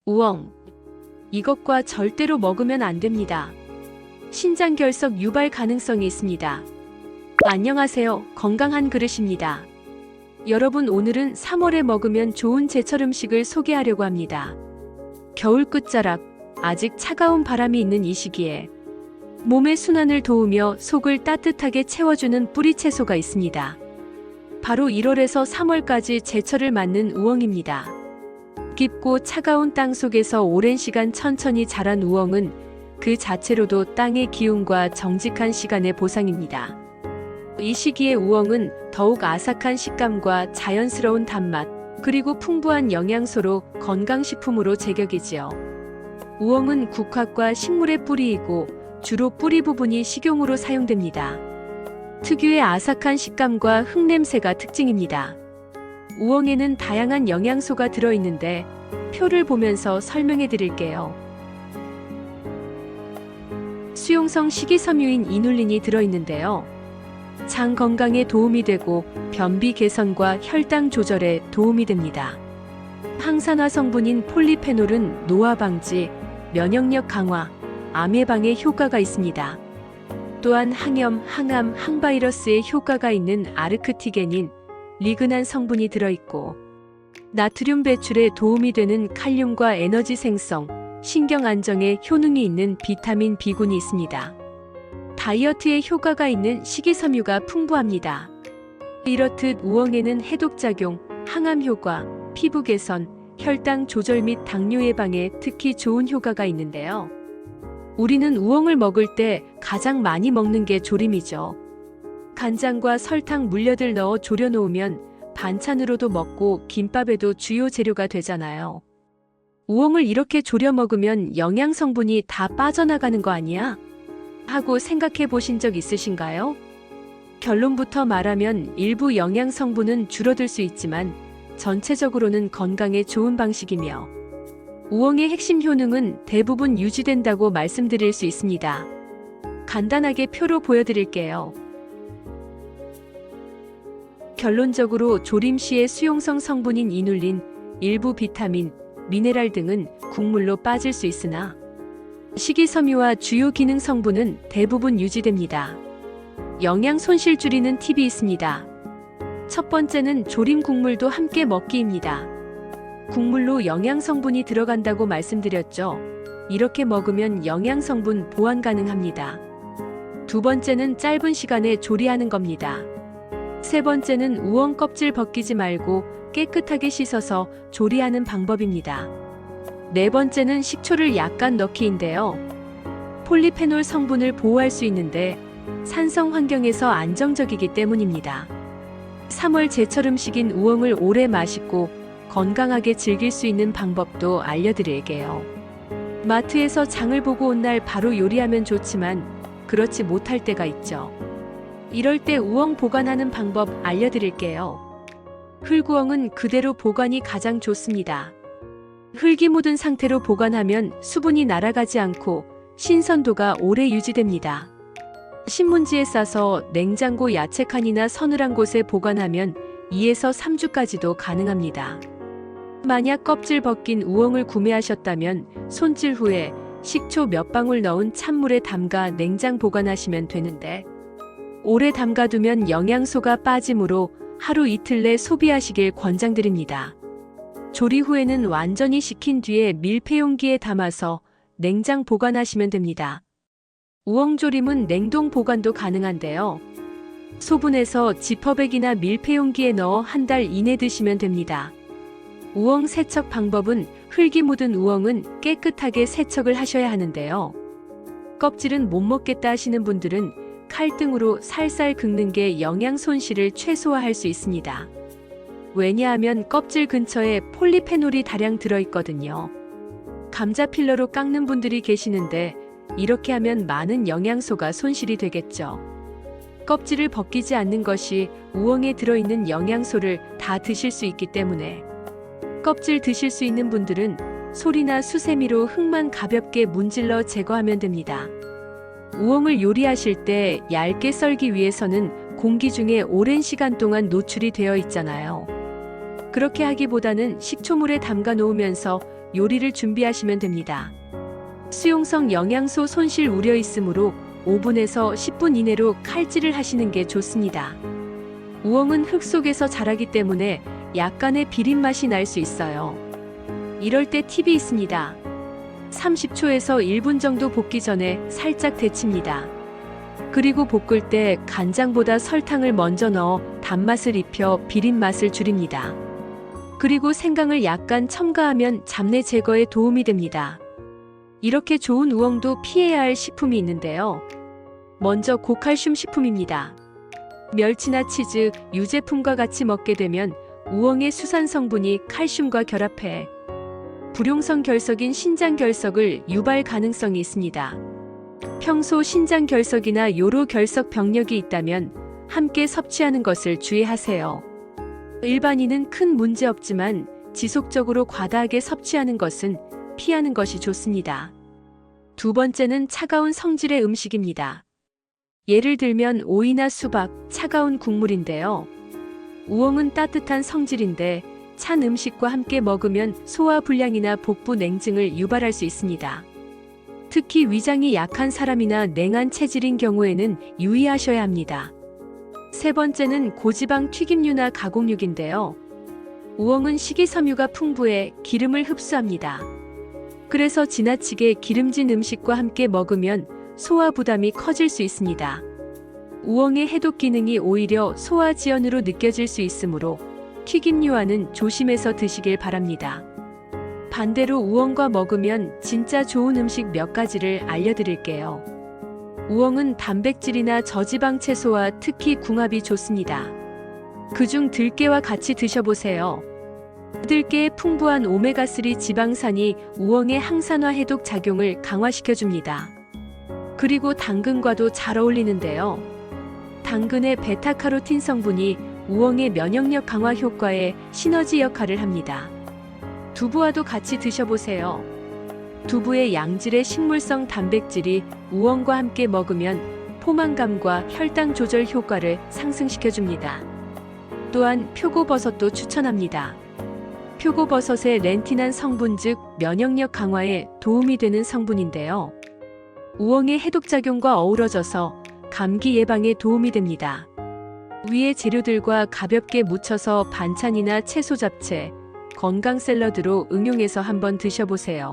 우엉. 이것과 절대로 먹으면 안 됩니다. 신장결석 유발 가능성이 있습니다. 안녕하세요. 건강한 그릇입니다. 여러분, 오늘은 3월에 먹으면 좋은 제철 음식을 소개하려고 합니다. 겨울 끝자락, 아직 차가운 바람이 있는 이 시기에 몸의 순환을 도우며 속을 따뜻하게 채워주는 뿌리채소가 있습니다. 바로 1월에서 3월까지 제철을 맞는 우엉입니다. 깊고 차가운 땅 속에서 오랜 시간 천천히 자란 우엉은 그 자체로도 땅의 기운과 정직한 시간의 보상입니다. 이 시기의 우엉은 더욱 아삭한 식감과 자연스러운 단맛, 그리고 풍부한 영양소로 건강식품으로 제격이지요. 우엉은 국화과 식물의 뿌리이고 주로 뿌리 부분이 식용으로 사용됩니다. 특유의 아삭한 식감과 흙냄새가 특징입니다. 우엉에는 다양한 영양소가 들어있는데 표를 보면서 설명해 드릴게요. 수용성 식이섬유인 이눌린이 들어있는데요. 장 건강에 도움이 되고 변비 개선과 혈당 조절에 도움이 됩니다. 항산화 성분인 폴리페놀은 노화 방지, 면역력 강화, 암 예방에 효과가 있습니다. 또한 항염, 항암, 항바이러스에 효과가 있는 아르크티게닌, 리그난 성분이 들어있고 나트륨 배출에 도움이 되는 칼륨과 에너지 생성, 신경 안정에 효능이 있는 비타민 B군이 있습니다. 다이어트에 효과가 있는 식이섬유가 풍부합니다. 이렇듯 우엉에는 해독작용, 항암 효과, 피부 개선, 혈당 조절 및 당뇨 예방에 특히 좋은 효과가 있는데요. 우리는 우엉을 먹을 때 가장 많이 먹는 게 조림이죠. 간장과 설탕 물엿을 넣어 졸여 놓으면 반찬으로도 먹고 김밥에도 주요 재료가 되잖아요. 우엉을 이렇게 졸여 먹으면 영양 성분이 다 빠져나가는 거 아니야? 하고 생각해 보신 적 있으신가요? 결론부터 말하면 일부 영양 성분은 줄어들 수 있지만 전체적으로는 건강에 좋은 방식이며 우엉의 핵심 효능은 대부분 유지된다고 말씀드릴 수 있습니다. 간단하게 표로 보여드릴게요. 결론적으로 조림 시의 수용성 성분인 이눌린, 일부 비타민, 미네랄 등은 국물로 빠질 수 있으나 식이섬유와 주요 기능 성분은 대부분 유지됩니다. 영양 손실 줄이는 팁이 있습니다. 첫 번째는 조림 국물도 함께 먹기입니다. 국물로 영양 성분이 들어간다고 말씀드렸죠. 이렇게 먹으면 영양 성분 보완 가능합니다. 두 번째는 짧은 시간에 조리하는 겁니다. 세 번째는 우엉 껍질 벗기지 말고 깨끗하게 씻어서 조리하는 방법입니다. 네 번째는 식초를 약간 넣기인데요. 폴리페놀 성분을 보호할 수 있는데 산성 환경에서 안정적이기 때문입니다. 3월 제철 음식인 우엉을 오래 맛있고 건강하게 즐길 수 있는 방법도 알려드릴게요. 마트에서 장을 보고 온 날 바로 요리하면 좋지만 그렇지 못할 때가 있죠. 이럴 때 우엉 보관하는 방법 알려드릴게요. 흙우엉은 그대로 보관이 가장 좋습니다. 흙이 묻은 상태로 보관하면 수분이 날아가지 않고 신선도가 오래 유지됩니다. 신문지에 싸서 냉장고 야채칸이나 서늘한 곳에 보관하면 2에서 3주까지도 가능합니다. 만약 껍질 벗긴 우엉을 구매하셨다면 손질 후에 식초 몇 방울 넣은 찬물에 담가 냉장 보관하시면 되는데 오래 담가두면 영양소가 빠지므로 하루 이틀 내 소비하시길 권장드립니다. 조리 후에는 완전히 식힌 뒤에 밀폐용기에 담아서 냉장 보관하시면 됩니다. 우엉조림은 냉동 보관도 가능한데요. 소분해서 지퍼백이나 밀폐용기에 넣어 한 달 이내 드시면 됩니다. 우엉 세척 방법은 흙이 묻은 우엉은 깨끗하게 세척을 하셔야 하는데요. 껍질은 못 먹겠다 하시는 분들은 칼등으로 살살 긁는 게 영양 손실을 최소화할 수 있습니다. 왜냐하면 껍질 근처에 폴리페놀이 다량 들어있거든요. 감자 필러로 깎는 분들이 계시는데 이렇게 하면 많은 영양소가 손실이 되겠죠. 껍질을 벗기지 않는 것이 우엉에 들어있는 영양소를 다 드실 수 있기 때문에 껍질 드실 수 있는 분들은 솔이나 수세미로 흙만 가볍게 문질러 제거하면 됩니다. 우엉을 요리하실 때 얇게 썰기 위해서는 공기 중에 오랜 시간 동안 노출이 되어 있잖아요. 그렇게 하기보다는 식초물에 담가 놓으면서 요리를 준비하시면 됩니다. 수용성 영양소 손실 우려 있으므로 5분에서 10분 이내로 칼질을 하시는 게 좋습니다. 우엉은 흙 속에서 자라기 때문에 약간의 비린 맛이 날 수 있어요. 이럴 때 팁이 있습니다. 30초에서 1분 정도 볶기 전에 살짝 데칩니다. 그리고 볶을 때 간장보다 설탕을 먼저 넣어 단맛을 입혀 비린 맛을 줄입니다. 그리고 생강을 약간 첨가하면 잡내 제거에 도움이 됩니다. 이렇게 좋은 우엉도 피해야 할 식품이 있는데요. 먼저 고칼슘 식품입니다. 멸치나 치즈, 유제품과 같이 먹게 되면 우엉의 수산 성분이 칼슘과 결합해 불용성 결석인 신장 결석을 유발 가능성이 있습니다. 평소 신장 결석이나 요로 결석 병력이 있다면 함께 섭취하는 것을 주의하세요. 일반인은 큰 문제 없지만 지속적으로 과다하게 섭취하는 것은 피하는 것이 좋습니다. 두 번째는 차가운 성질의 음식입니다. 예를 들면 오이나 수박, 차가운 국물인데요. 우엉은 따뜻한 성질인데 찬 음식과 함께 먹으면 소화불량이나 복부 냉증을 유발할 수 있습니다. 특히 위장이 약한 사람이나 냉한 체질인 경우에는 유의하셔야 합니다. 세 번째는 고지방 튀김류나 가공육인데요. 우엉은 식이섬유가 풍부해 기름을 흡수합니다. 그래서 지나치게 기름진 음식과 함께 먹으면 소화 부담이 커질 수 있습니다. 우엉의 해독 기능이 오히려 소화 지연으로 느껴질 수 있으므로 튀김류와는 조심해서 드시길 바랍니다. 반대로 우엉과 먹으면 진짜 좋은 음식 몇 가지를 알려드릴게요. 우엉은 단백질이나 저지방 채소와 특히 궁합이 좋습니다. 그중 들깨와 같이 드셔보세요. 들깨의 풍부한 오메가3 지방산이 우엉의 항산화 해독 작용을 강화시켜줍니다. 그리고 당근과도 잘 어울리는데요. 당근의 베타카로틴 성분이 우엉의 면역력 강화 효과에 시너지 역할을 합니다. 두부와도 같이 드셔보세요. 두부의 양질의 식물성 단백질이 우엉과 함께 먹으면 포만감과 혈당 조절 효과를 상승시켜줍니다. 또한 표고버섯도 추천합니다. 표고버섯의 렌틴한 성분 즉 면역력 강화에 도움이 되는 성분인데요. 우엉의 해독작용과 어우러져서 감기 예방에 도움이 됩니다. 위의 재료들과 가볍게 무쳐서 반찬이나 채소 잡채, 건강 샐러드로 응용해서 한번 드셔보세요.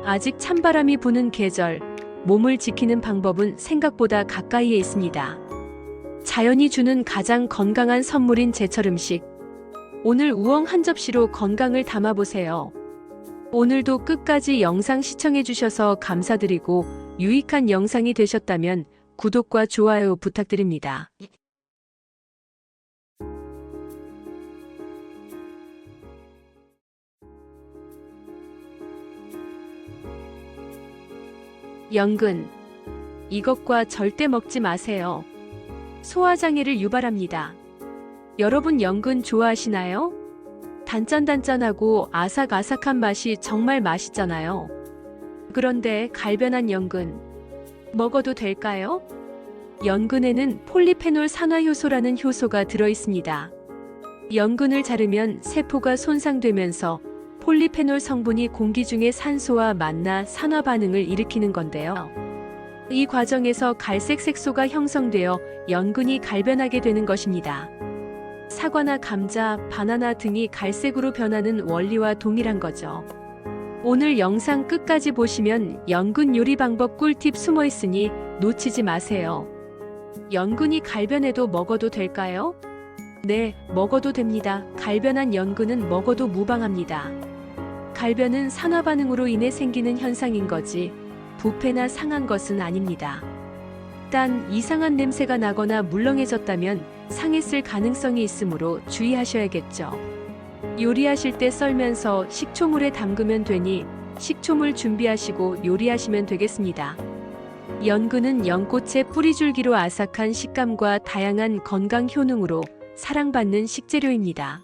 아직 찬바람이 부는 계절, 몸을 지키는 방법은 생각보다 가까이에 있습니다. 자연이 주는 가장 건강한 선물인 제철 음식. 오늘 우엉 한 접시로 건강을 담아보세요. 오늘도 끝까지 영상 시청해주셔서 감사드리고 유익한 영상이 되셨다면 구독과 좋아요 부탁드립니다. 연근. 이것과 절대 먹지 마세요. 소화장애를 유발합니다. 여러분 연근 좋아하시나요? 단짠단짠하고 아삭아삭한 맛이 정말 맛있잖아요. 그런데 갈변한 연근 먹어도 될까요? 연근에는 폴리페놀 산화효소라는 효소가 들어있습니다. 연근을 자르면 세포가 손상되면서 폴리페놀 성분이 공기 중에 산소와 만나 산화 반응을 일으키는 건데요. 이 과정에서 갈색 색소가 형성되어 연근이 갈변하게 되는 것입니다. 사과나 감자, 바나나 등이 갈색으로 변하는 원리와 동일한 거죠. 오늘 영상 끝까지 보시면 연근 요리 방법 꿀팁 숨어 있으니 놓치지 마세요. 연근이 갈변해도 먹어도 될까요? 네, 먹어도 됩니다. 갈변한 연근은 먹어도 무방합니다. 갈변은 산화 반응으로 인해 생기는 현상인 거지 부패나 상한 것은 아닙니다. 단 이상한 냄새가 나거나 물렁해졌다면 상했을 가능성이 있으므로 주의하셔야겠죠. 요리하실 때 썰면서 식초물에 담그면 되니 식초물 준비하시고 요리하시면 되겠습니다. 연근은 연꽃의 뿌리줄기로 아삭한 식감과 다양한 건강 효능으로 사랑받는 식재료입니다.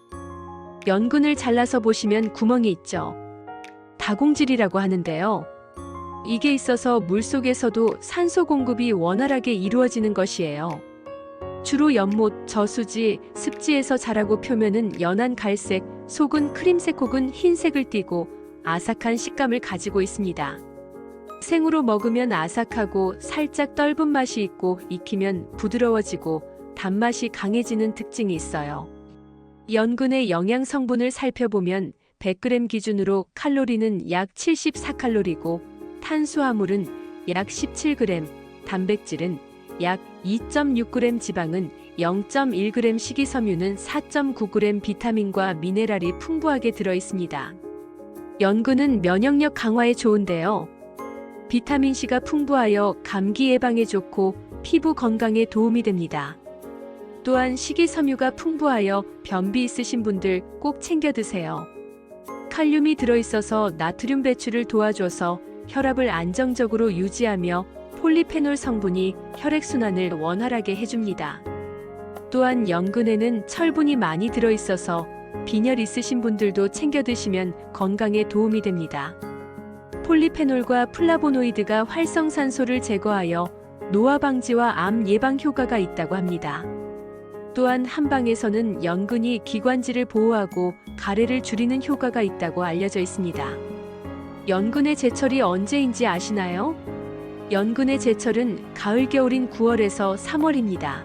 연근을 잘라서 보시면 구멍이 있죠. 다공질이라고 하는데요. 이게 있어서 물속에서도 산소 공급이 원활하게 이루어지는 것이에요. 주로 연못, 저수지, 습지에서 자라고 표면은 연한 갈색, 속은 크림색 혹은 흰색을 띠고 아삭한 식감을 가지고 있습니다. 생으로 먹으면 아삭하고 살짝 떫은 맛이 있고 익히면 부드러워지고 단맛이 강해지는 특징이 있어요. 연근의 영양 성분을 살펴보면 100g 기준으로 칼로리는 약 74칼로리고 탄수화물은 약 17g, 단백질은 약 2.6g, 지방은 0.1g, 식이섬유는 4.9g, 비타민과 미네랄이 풍부하게 들어 있습니다. 연근은 면역력 강화에 좋은데요. 비타민C가 풍부하여 감기 예방에 좋고 피부 건강에 도움이 됩니다. 또한 식이섬유가 풍부하여 변비 있으신 분들 꼭 챙겨 드세요. 칼륨이 들어있어서 나트륨 배출을 도와줘서 혈압을 안정적으로 유지하며 폴리페놀 성분이 혈액순환을 원활하게 해줍니다. 또한 연근에는 철분이 많이 들어있어서 빈혈 있으신 분들도 챙겨 드시면 건강에 도움이 됩니다. 폴리페놀과 플라보노이드가 활성산소를 제거하여 노화 방지와 암 예방 효과가 있다고 합니다. 또한 한방에서는 연근이 기관지를 보호하고 가래를 줄이는 효과가 있다고 알려져 있습니다. 연근의 제철이 언제인지 아시나요? 연근의 제철은 가을 겨울인 9월에서 3월입니다.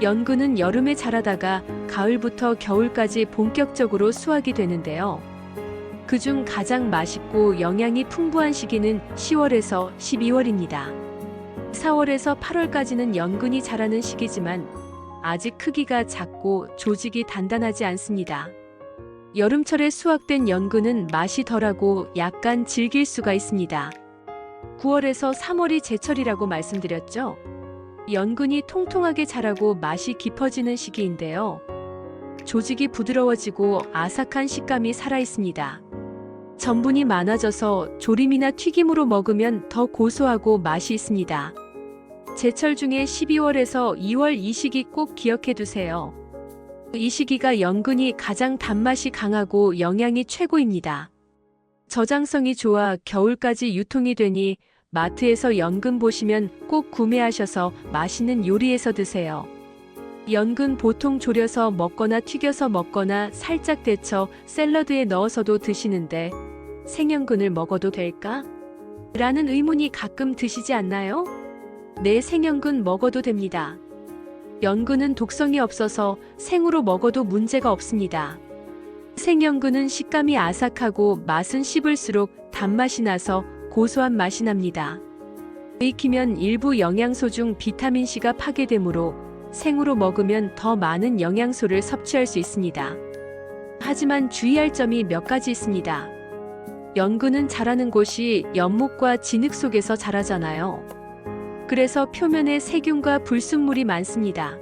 연근은 여름에 자라다가 가을부터 겨울까지 본격적으로 수확이 되는데요. 그중 가장 맛있고 영양이 풍부한 시기는 10월에서 12월입니다. 4월에서 8월까지는 연근이 자라는 시기지만 아직 크기가 작고 조직이 단단하지 않습니다. 여름철에 수확된 연근은 맛이 덜하고 약간 질길 수가 있습니다. 9월에서 3월이 제철이라고 말씀드렸죠? 연근이 통통하게 자라고 맛이 깊어지는 시기인데요. 조직이 부드러워지고 아삭한 식감이 살아있습니다. 전분이 많아져서 조림이나 튀김으로 먹으면 더 고소하고 맛이 있습니다. 제철 중에 12월에서 2월 이 시기 꼭 기억해 두세요. 이 시기가 연근이 가장 단맛이 강하고 영양이 최고입니다. 저장성이 좋아 겨울까지 유통이 되니 마트에서 연근 보시면 꼭 구매하셔서 맛있는 요리에서 드세요. 연근 보통 졸여서 먹거나 튀겨서 먹거나 살짝 데쳐 샐러드에 넣어서도 드시는데 생연근을 먹어도 될까? 라는 의문이 가끔 드시지 않나요? 네, 생연근 먹어도 됩니다. 연근은 독성이 없어서 생으로 먹어도 문제가 없습니다. 생연근은 식감이 아삭하고 맛은 씹을수록 단맛이 나서 고소한 맛이 납니다. 익히면 일부 영양소 중 비타민C가 파괴되므로 생으로 먹으면 더 많은 영양소를 섭취할 수 있습니다. 하지만 주의할 점이 몇 가지 있습니다. 연근은 자라는 곳이 연못과 진흙 속에서 자라잖아요. 그래서 표면에 세균과 불순물이 많습니다.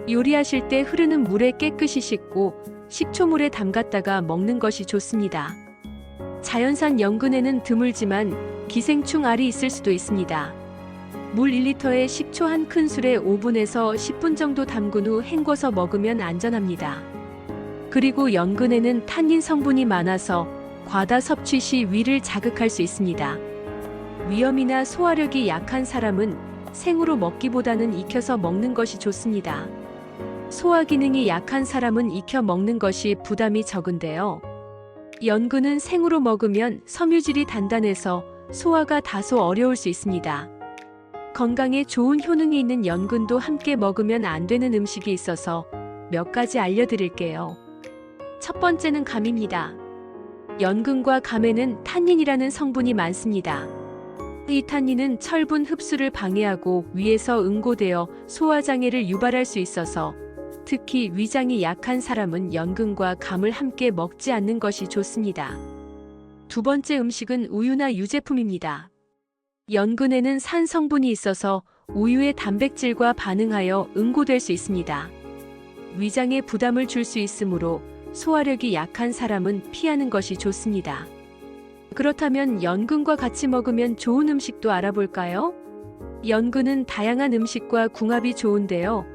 요리하실 때 흐르는 물에 깨끗이 씻고 식초물에 담갔다가 먹는 것이 좋습니다. 자연산 연근에는 드물지만 기생충 알이 있을 수도 있습니다. 물 1리터에 식초 1큰술에 5분에서 10분 정도 담근 후 헹궈서 먹으면 안전합니다. 그리고 연근에는 탄닌 성분이 많아서 과다 섭취 시 위를 자극할 수 있습니다. 위염이나 소화력이 약한 사람은 생으로 먹기보다는 익혀서 먹는 것이 좋습니다. 소화 기능이 약한 사람은 익혀 먹는 것이 부담이 적은데요. 연근은 생으로 먹으면 섬유질이 단단해서 소화가 다소 어려울 수 있습니다. 건강에 좋은 효능이 있는 연근도 함께 먹으면 안 되는 음식이 있어서 몇 가지 알려드릴게요. 첫 번째는 감입니다. 연근과 감에는 탄닌이라는 성분이 많습니다. 이 탄닌은 철분 흡수를 방해하고 위에서 응고되어 소화장애를 유발할 수 있어서 특히 위장이 약한 사람은 연근과 감을 함께 먹지 않는 것이 좋습니다. 두 번째 음식은 우유나 유제품입니다. 연근에는 산 성분이 있어서 우유의 단백질과 반응하여 응고될 수 있습니다. 위장에 부담을 줄 수 있으므로 소화력이 약한 사람은 피하는 것이 좋습니다. 그렇다면 연근과 같이 먹으면 좋은 음식도 알아볼까요? 연근은 다양한 음식과 궁합이 좋은데요.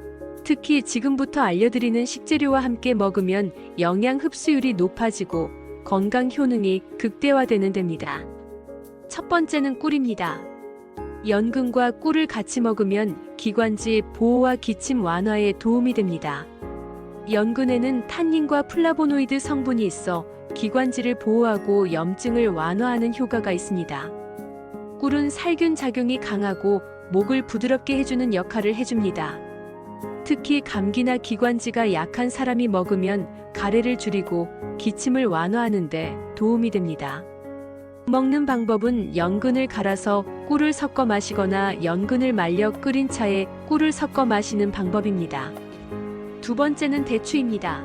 특히 지금부터 알려드리는 식재료와 함께 먹으면 영양 흡수율이 높아지고 건강 효능이 극대화되는 됩니다. 첫 번째는 꿀입니다. 연근과 꿀을 같이 먹으면 기관지 보호와 기침 완화에 도움이 됩니다. 연근에는 탄닌과 플라보노이드 성분이 있어 기관지를 보호하고 염증을 완화하는 효과가 있습니다. 꿀은 살균 작용이 강하고 목을 부드럽게 해주는 역할을 해줍니다. 특히 감기나 기관지가 약한 사람이 먹으면 가래를 줄이고 기침을 완화하는 데 도움이 됩니다. 먹는 방법은 연근을 갈아서 꿀을 섞어 마시거나 연근을 말려 끓인 차에 꿀을 섞어 마시는 방법입니다. 두 번째는 대추입니다.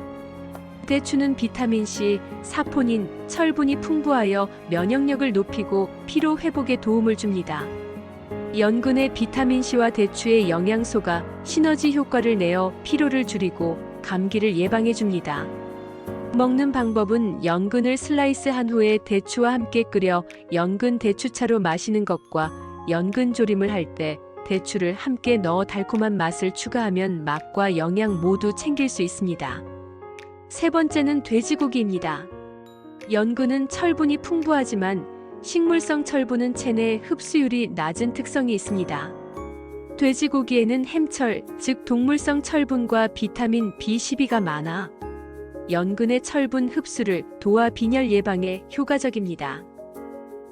대추는 비타민C, 사포닌, 철분이 풍부하여 면역력을 높이고 피로 회복에 도움을 줍니다. 연근의 비타민C와 대추의 영양소가 시너지 효과를 내어 피로를 줄이고 감기를 예방해 줍니다. 먹는 방법은 연근을 슬라이스한 후에 대추와 함께 끓여 연근 대추차로 마시는 것과 연근 조림을 할 때 대추를 함께 넣어 달콤한 맛을 추가하면 맛과 영양 모두 챙길 수 있습니다. 세 번째는 돼지고기입니다. 연근은 철분이 풍부하지만 식물성 철분은 체내 흡수율이 낮은 특성이 있습니다. 돼지고기에는 햄철, 즉 동물성 철분과 비타민 B12가 많아 연근의 철분 흡수를 도와 빈혈 예방에 효과적입니다.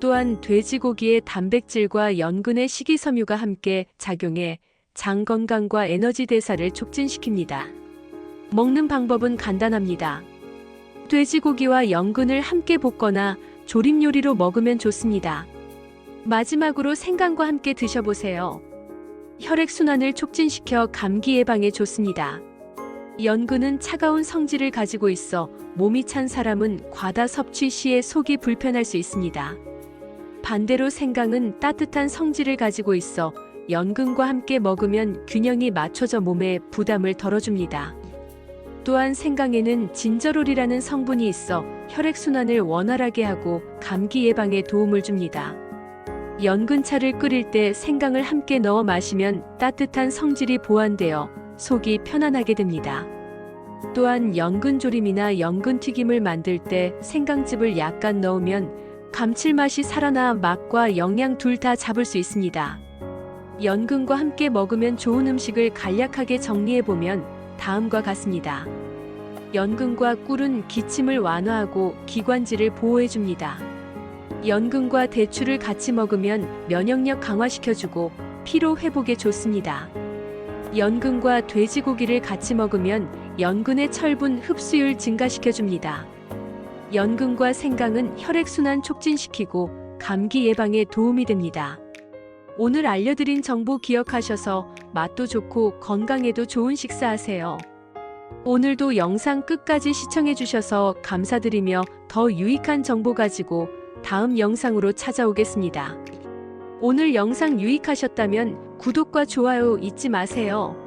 또한 돼지고기의 단백질과 연근의 식이섬유가 함께 작용해 장 건강과 에너지 대사를 촉진시킵니다. 먹는 방법은 간단합니다. 돼지고기와 연근을 함께 볶거나 조림 요리로 먹으면 좋습니다. 마지막으로 생강과 함께 드셔보세요. 혈액순환을 촉진시켜 감기 예방에 좋습니다. 연근은 차가운 성질을 가지고 있어 몸이 찬 사람은 과다 섭취 시에 속이 불편할 수 있습니다. 반대로 생강은 따뜻한 성질을 가지고 있어 연근과 함께 먹으면 균형이 맞춰져 몸에 부담을 덜어줍니다. 또한 생강에는 진저롤이라는 성분이 있어 혈액순환을 원활하게 하고 감기 예방에 도움을 줍니다. 연근차를 끓일 때 생강을 함께 넣어 마시면 따뜻한 성질이 보완되어 속이 편안하게 됩니다. 또한 연근조림이나 연근튀김을 만들 때 생강즙을 약간 넣으면 감칠맛이 살아나 맛과 영양 둘 다 잡을 수 있습니다. 연근과 함께 먹으면 좋은 음식을 간략하게 정리해보면 다음과 같습니다. 연근과 꿀은 기침을 완화하고 기관지를 보호해줍니다. 연근과 대추를 같이 먹으면 면역력 강화시켜주고 피로 회복에 좋습니다. 연근과 돼지고기를 같이 먹으면 연근의 철분 흡수율 증가시켜줍니다. 연근과 생강은 혈액순환 촉진시키고 감기 예방에 도움이 됩니다. 오늘 알려드린 정보 기억하셔서 맛도 좋고 건강에도 좋은 식사하세요. 오늘도 영상 끝까지 시청해주셔서 감사드리며 더 유익한 정보 가지고 다음 영상으로 찾아오겠습니다. 오늘 영상 유익하셨다면 구독과 좋아요 잊지 마세요.